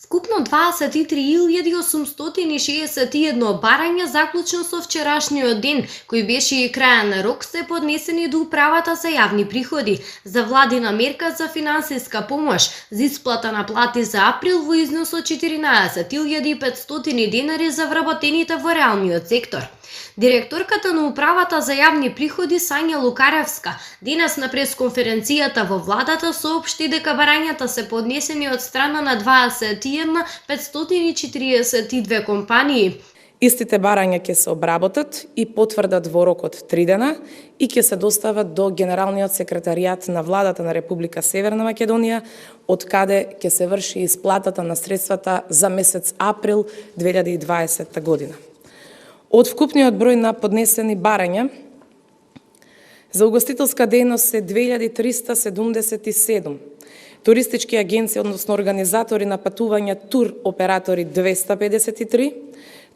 Вкупно 23.861 барања заклучно со вчерашниот ден, кој беше и крајен рок, се поднесени до Управата за јавни приходи за владина мерка за финансиска помош за исплата на плати за април во износ од 14.500 денари за вработените во реалниот сектор. Директорката на Управата за јавни приходи Сања Лукаревска денес на пресконференцијата во владата соопшти дека барањата се поднесени од страна на 21.542 компании. Истите барања ќе се обработат и потврдат во рок од 3 дена и ќе се достават до Генералниот секретаријат на владата на Република Северна Македонија, од каде ќе се врши исплатата на средствата за месец април 2020 година. Од вкупниот број на поднесени барања за угостителска дејност се 2377, туристички агенции, односно организатори на патувања, тур оператори 253,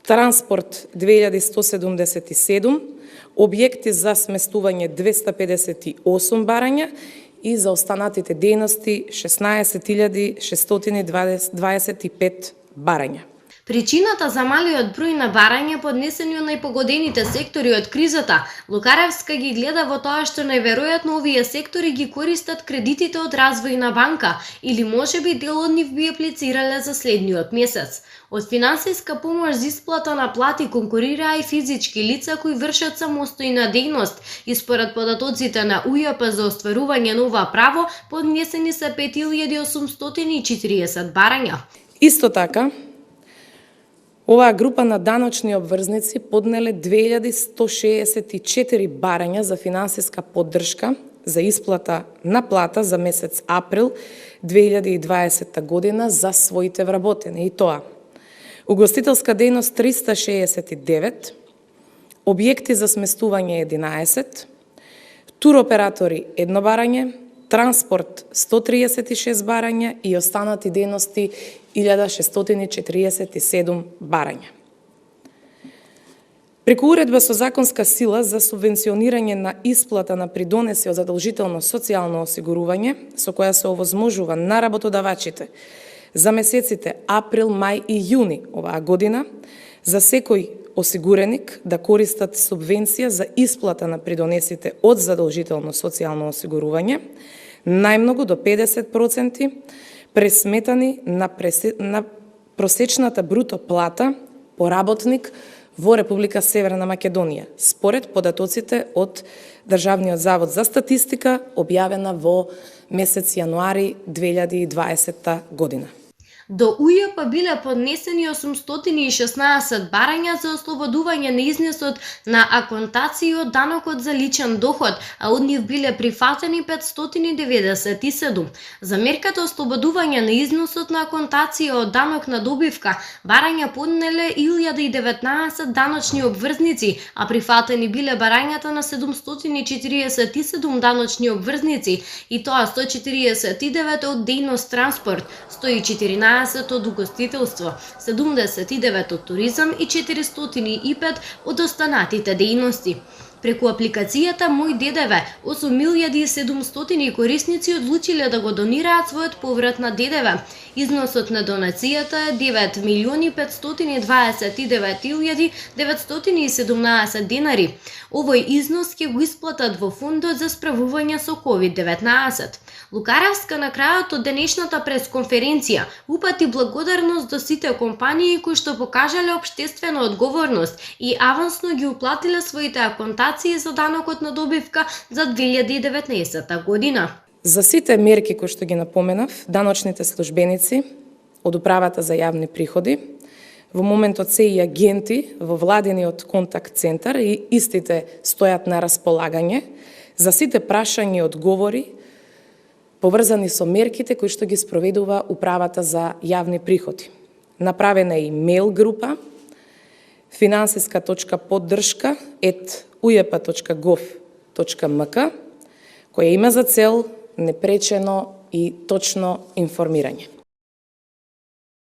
транспорт 2177, објекти за сместување 258 барања и за останатите дејности 16.625 барања. Причината за малиот број на барања поднесени од најпогодените сектори од кризата, Лукаревска ги гледа во тоа што најверојатно овие сектори ги користат кредитите од Развојна банка или можеби дел од нив би аплицирале за следниот месец. Од финансиска помош за исплата на плати конкурираа и физички лица кои вршат самостојна дејност и според податоците на УЈП за остварување на ова право поднесени се 5840 барања. Исто така, оваа група на даночни обврзници поднеле 2164 барања за финансиска поддршка за исплата на плата за месец април 2020 година за своите вработени. И тоа: угостителска дејност 369, објекти за сместување 11, туроператори 1 барање, транспорт 136 барања и останати дејности 1647 барања. Преку уредба со законска сила за субвенционирање на исплата на придонеси од задолжително социјално осигурување, со која се овозможува на работодавачите за месеците април, мај и јуни оваа година, за секој осигуреник да користат субвенција за исплата на придонесите од задолжително социјално осигурување, најмногу до 50% пресметани на просечната бруто плата по работник во Република Северна Македонија, според податоците од Државниот завод за статистика, објавена во месец јануари 2020 година. До УЈП биле поднесени 816 барања за ослободување на изнесот на аконтации од данокот за личен доход, а од нив биле прифатени 597. За мерката ослободување на износот на аконтација од данок на добивка, барања поднеле 1019 даночни обврзници, а прифатени биле барањата на 747 даночни обврзници, и тоа 149 од дејност транспорт, 114 од угостителство, 79 од туризам и 405 од останатите дејности. Преку апликацијата Мој ДДВ, 8700 корисници одлучиле да го донираат својот поврат на ДДВ. Износот на донацијата е 9.529.917 денари. Овој износ ќе го исплатат во фондот за справување со COVID-19. Лукаревска на крајот од денешната пресконференција упати благодарност до сите компании кои што покажале општествена одговорност и авансно ги уплатиле своите аконтации за данокот на добивка за 2019 година. За сите мерки кои што ги напоменав, даночните службеници од Управата за јавни приходи во моментот се и агенти во владиниот контакт центар и истите стојат на располагање за сите прашања и одговори поврзани со мерките кои што ги спроведува Управата за јавни приходи. Направена е и мејл група finansijska.podrška@ujp.gov.mk која има за цел непречено и точно информирање.